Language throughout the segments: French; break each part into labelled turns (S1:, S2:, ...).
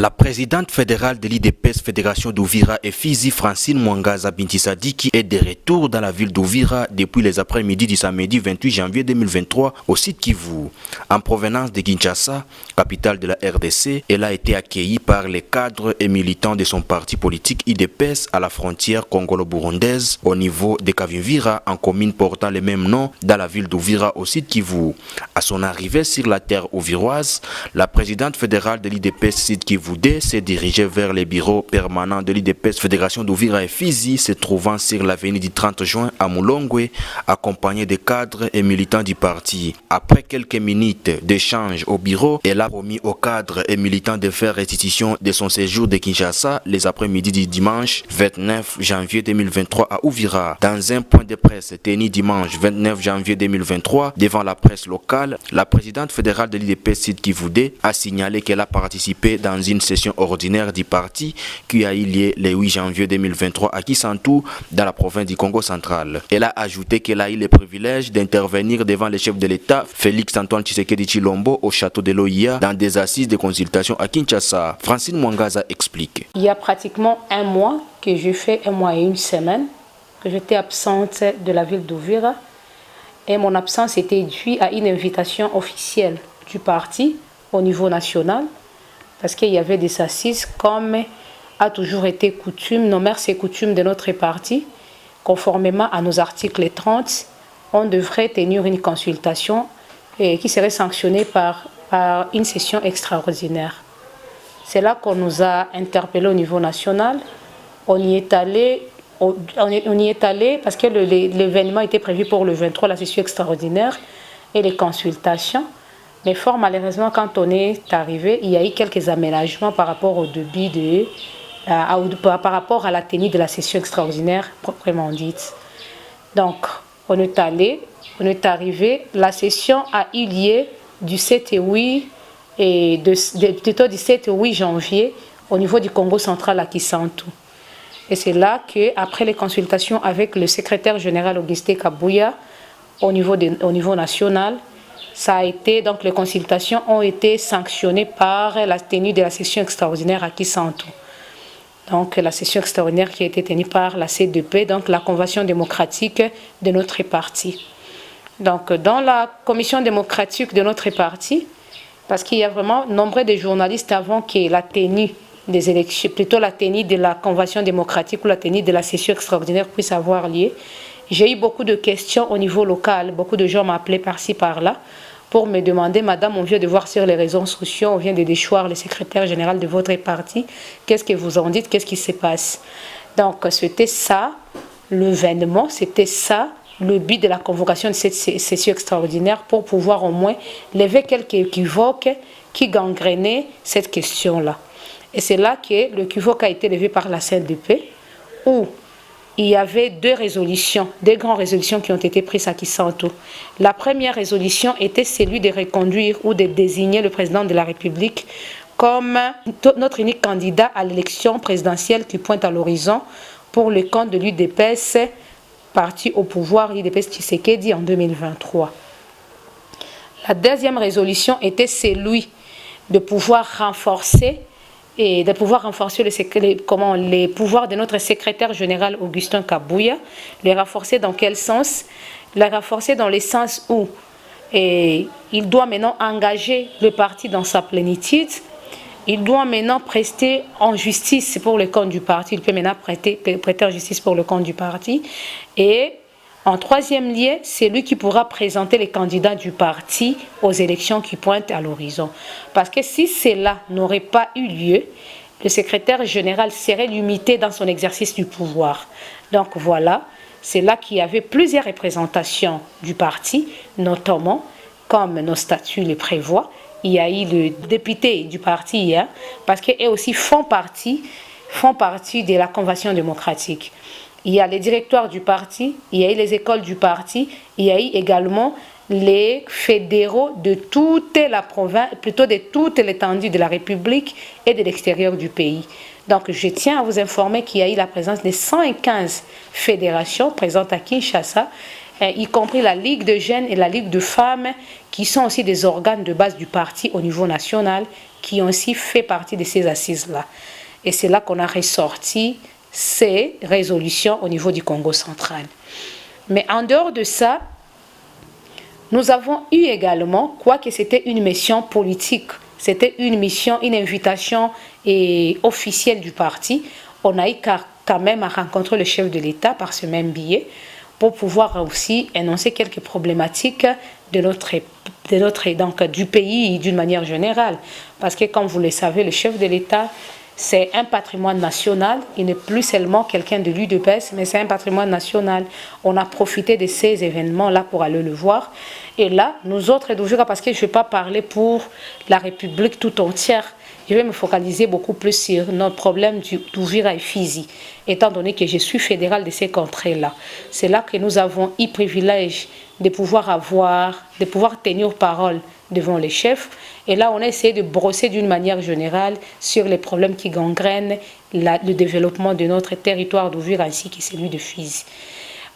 S1: La présidente fédérale de l'IDPS Fédération d'Uvira et Fizi, Francine Mwangaza Binti Sadiki, est de retour dans la ville d'Uvira depuis les après-midi du samedi 28 janvier 2023 au site Kivu. En provenance de Kinshasa, capitale de la RDC, elle a été accueillie par les cadres et militants de son parti politique IDPS à la frontière congolo-burundaise au niveau de Kavimvira, en commune portant le même nom dans la ville d'Uvira au site Kivu. À son arrivée sur la terre ouviroise, la présidente fédérale de l'IDPS site Kivu s'est dirigé vers les bureaux permanents de l'IDPS Fédération d'Uvira et Fizi, se trouvant sur l'avenue du 30 juin à Mulongwe, accompagné des cadres et militants du parti. Après quelques minutes d'échange au bureau, elle a promis aux cadres et militants de faire restitution de son séjour de Kinshasa les après-midi du dimanche 29 janvier 2023 à Uvira. Dans un point de presse tenu dimanche 29 janvier 2023 devant la presse locale, la présidente fédérale de l'IDPS Sud Kivu a signalé qu'elle a participé dans une session ordinaire du parti qui a eu lieu le 8 janvier 2023 à Kisantu, dans la province du Congo central. Elle a ajouté qu'elle a eu le privilège d'intervenir devant le chef de l'État, Félix Antoine Tshisekedi Tshilombo, au château de l'OIA, dans des assises de consultation à Kinshasa. Francine Mwangaza explique.
S2: Il y a pratiquement un mois que j'ai fait, un mois et une semaine, que j'étais absente de la ville d'Uvira. Et mon absence était due à une invitation officielle du parti au niveau national, parce qu'il y avait des assises, comme a toujours été coutume, nos mœurs et coutumes de notre parti. Conformément à nos articles 30, on devrait tenir une consultation qui serait sanctionnée par une session extraordinaire. C'est là qu'on nous a interpellés au niveau national. On y est allé parce que l'événement était prévu pour le 23, la session extraordinaire et les consultations. Mais fort malheureusement, quand on est arrivé, il y a eu quelques aménagements par rapport au début par rapport à la tenue de la session extraordinaire proprement dite. Donc, on est arrivé, la session a eu lieu du 7 et 8 plutôt du 7 au 8 janvier au niveau du Congo central à Kisantu. Et c'est là qu'après les consultations avec le secrétaire général Augustin Kabouya au niveau national, ça a été, donc les consultations ont été sanctionnées par la tenue de la session extraordinaire à Kisantu. Donc la session extraordinaire qui a été tenue par la CDP, donc la Convention démocratique de notre parti. Donc dans la commission démocratique de notre parti, parce qu'il y a vraiment nombre de journalistes avant que la tenue des élections, plutôt la tenue de la Convention démocratique ou la tenue de la session extraordinaire puisse avoir lieu, j'ai eu beaucoup de questions au niveau local. Beaucoup de gens m'appelaient par-ci, par-là pour me demander, Madame, on vient de voir sur les réseaux sociaux, on vient de déchoir le secrétaire général de votre parti. Qu'est-ce que vous en dites? Qu'est-ce qui se passe? Donc, c'était ça, l'événement, c'était ça, le but de la convocation de cette session extraordinaire pour pouvoir au moins lever quelques équivoques qui gangrénaient cette question-là. Et c'est là que l'équivoque a été levé par la CNDP, où il y avait deux grandes résolutions qui ont été prises à Kisantu. La première résolution était celle de reconduire ou de désigner le président de la République comme notre unique candidat à l'élection présidentielle qui pointe à l'horizon pour le compte de l'UDPS, parti au pouvoir, l'UDPS Tshisekedi en 2023. La deuxième résolution était celle de pouvoir renforcer les pouvoirs de notre secrétaire général Augustin Kabouya. Les renforcer dans quel sens? Les renforcer dans le sens où il doit maintenant engager le parti dans sa plénitude. Il doit maintenant prester en justice pour le compte du parti. Il peut maintenant prêter en justice pour le compte du parti. Et en troisième lieu, c'est lui qui pourra présenter les candidats du parti aux élections qui pointent à l'horizon. Parce que si cela n'aurait pas eu lieu, le secrétaire général serait limité dans son exercice du pouvoir. Donc voilà, c'est là qu'il y avait plusieurs représentations du parti, notamment, comme nos statuts le prévoient. Il y a eu le député du parti hier, parce qu'eux aussi font partie de la Convention démocratique. Il y a les directoires du parti, il y a eu les écoles du parti, il y a eu également les fédéraux de toute la province, plutôt de toute l'étendue de la République et de l'extérieur du pays. Donc je tiens à vous informer qu'il y a eu la présence de 115 fédérations présentes à Kinshasa y compris la Ligue de jeunes et la Ligue de femmes, qui sont aussi des organes de base du parti au niveau national, qui ont aussi fait partie de ces assises-là. Et c'est là qu'on a ressorti ces résolutions au niveau du Congo central. Mais en dehors de ça, nous avons eu également, quoique c'était une mission politique, c'était une mission, une invitation officielle du parti, on a eu quand même à rencontrer le chef de l'État par ce même biais pour pouvoir aussi énoncer quelques problématiques donc, du pays d'une manière générale. Parce que comme vous le savez, le chef de l'État, c'est un patrimoine national. Il n'est plus seulement quelqu'un de l'UDPS, mais c'est un patrimoine national. On a profité de ces événements-là pour aller le voir. Et là, nous autres d'Ouvira, parce que je ne vais pas parler pour la République tout entière, je vais me focaliser beaucoup plus sur notre problème d'Ouvira et Fizi, étant donné que je suis fédéral de ces contrées-là. C'est là que nous avons eu privilège de pouvoir tenir parole devant les chefs. Et là, on a essayé de brosser d'une manière générale sur les problèmes qui gangrènent le développement de notre territoire d'Ouvira ainsi que celui de Fizi.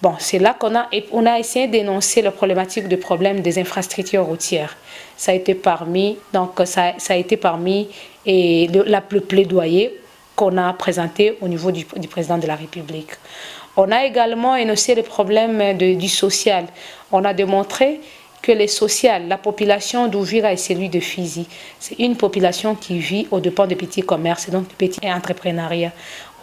S2: Bon, c'est là qu'on a essayé d'énoncer la problématique du problème des infrastructures routières. Ça a été parmi le plaidoyer qu'on a présenté au niveau du président de la République. On a également énoncé le problème du social. On a démontré que les social, la population d'Ouvira et celui de Fizi, c'est une population qui vit aux dépens de petits commerces et donc de petits entrepreneuriats.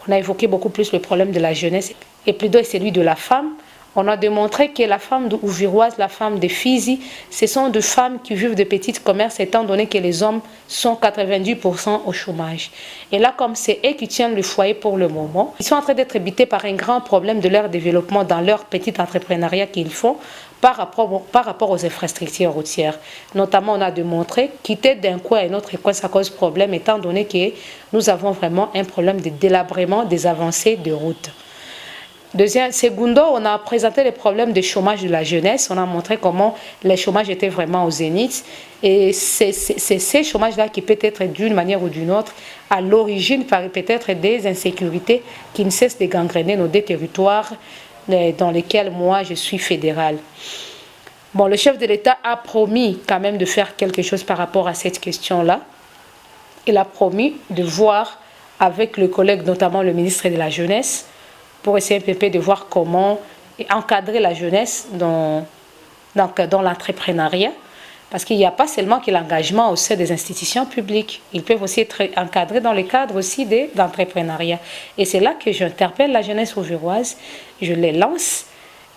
S2: On a évoqué beaucoup plus le problème de la jeunesse et plutôt celui de la femme. On a démontré que la femme ouviroise, la femme de Fizi, ce sont des femmes qui vivent de petits commerces étant donné que les hommes sont 90% au chômage. Et là, comme c'est eux qui tiennent le foyer pour le moment, ils sont en train d'être habités par un grand problème de leur développement dans leur petit entrepreneuriat qu'ils font par rapport aux infrastructures routières. Notamment, on a démontré quitter d'un coin à un autre coin, ça cause problème étant donné que nous avons vraiment un problème de délabrement des avancées de routes. Secondo, on a présenté les problèmes de chômage de la jeunesse. On a montré comment le chômage était vraiment au zénith. Et c'est ces chômages-là qui peut être d'une manière ou d'une autre à l'origine par peut-être des insécurités qui ne cessent de gangréner nos deux territoires dans lesquels moi je suis fédéral. Bon, le chef de l'État a promis quand même de faire quelque chose par rapport à cette question-là. Il a promis de voir avec le collègue, notamment le ministre de la Jeunesse, pour essayer de voir comment encadrer la jeunesse dans l'entrepreneuriat. Parce qu'il n'y a pas seulement que l'engagement au sein des institutions publiques. Ils peuvent aussi être encadrés dans le cadre aussi d'entrepreneuriat. Et c'est là que j'interpelle la jeunesse ouviroise. Je les lance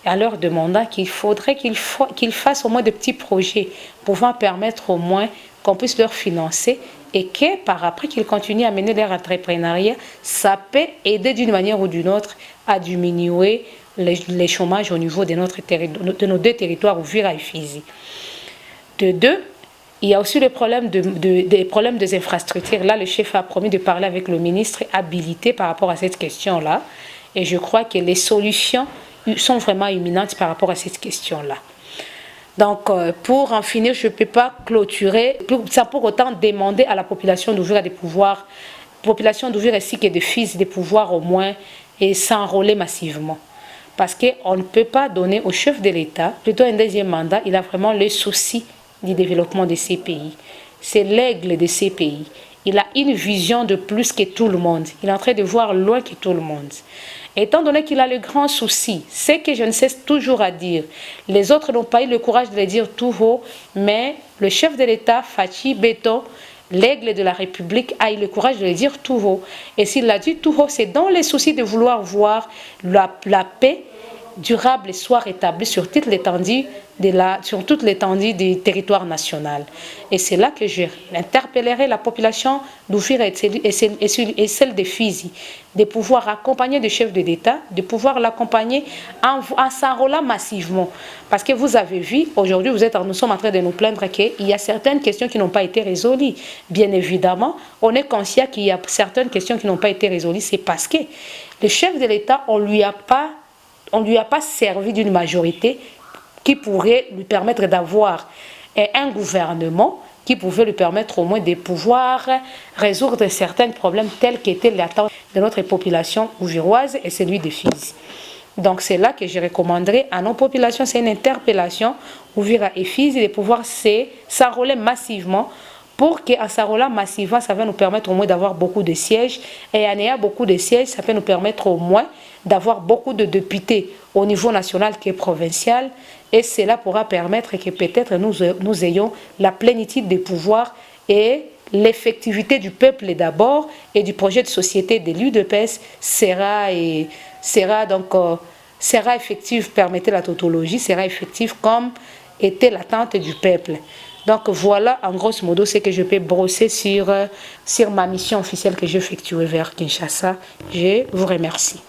S2: en leur demandant qu'il faudrait qu'ils fassent au moins de petits projets pouvant permettre au moins qu'on puisse leur financer et que par après qu'ils continuent à mener leur entrepreneuriat, ça peut aider d'une manière ou d'une autre à diminuer les chômages au niveau de nos deux territoires, Ouvira et Fizi. De deux, il y a aussi le problème des problèmes des infrastructures. Là, le chef a promis de parler avec le ministre habilité par rapport à cette question-là. Et je crois que les solutions sont vraiment imminentes par rapport à cette question-là. Donc, pour en finir, je ne peux pas clôturer, sans pour autant demander à la population d'Ouvira de pouvoir, population d'Ouvira ainsi que de Fizi, de pouvoir au moins s'enrôler massivement. Parce qu'on ne peut pas donner au chef de l'État, plutôt un deuxième mandat, il a vraiment le souci du développement de ces pays. C'est l'aigle de ces pays. Il a une vision de plus que tout le monde. Il est en train de voir loin que tout le monde. Étant donné qu'il a le grand souci, ce que je ne cesse toujours à dire, les autres n'ont pas eu le courage de le dire tout haut, mais le chef de l'État, Fachi Beto, l'aigle de la République, a eu le courage de le dire tout haut. Et s'il l'a dit tout haut, c'est dans les soucis de vouloir voir la paix durable soit rétablie sur toute l'étendue du territoire national. Et c'est là que je interpellerai la population d'Ouvira et celle de Fizi, de pouvoir accompagner le chef de l'État, de pouvoir l'accompagner en s'enrôlant massivement. Parce que vous avez vu, aujourd'hui, nous sommes en train de nous plaindre qu'il y a certaines questions qui n'ont pas été résolues. Bien évidemment, on est conscient qu'il y a certaines questions qui n'ont pas été résolues. C'est parce que le chef de l'État, on ne lui a pas servi d'une majorité qui pourrait lui permettre d'avoir un gouvernement qui pouvait lui permettre au moins de pouvoir résoudre certains problèmes tels qu'étaient l'attente de notre population ouviroise et celui de Fizi. Donc c'est là que je recommanderais à nos populations, c'est une interpellation, Uvira et Fizi, de pouvoir s'enrôler massivement pour qu'en s'enrôlant massivement, ça va nous permettre au moins d'avoir beaucoup de sièges. Et en ayant beaucoup de sièges, ça peut nous permettre au moins d'avoir beaucoup de députés au niveau national qui est provincial. Et cela pourra permettre que peut-être nous ayons la plénitude des pouvoirs et l'effectivité du peuple d'abord et du projet de société de l'UDPS sera effective, permettez la tautologie, sera effective comme était l'attente du peuple. Donc voilà, en grosso modo, ce que je peux brosser sur ma mission officielle que j'effectue vers Kinshasa. Je vous remercie.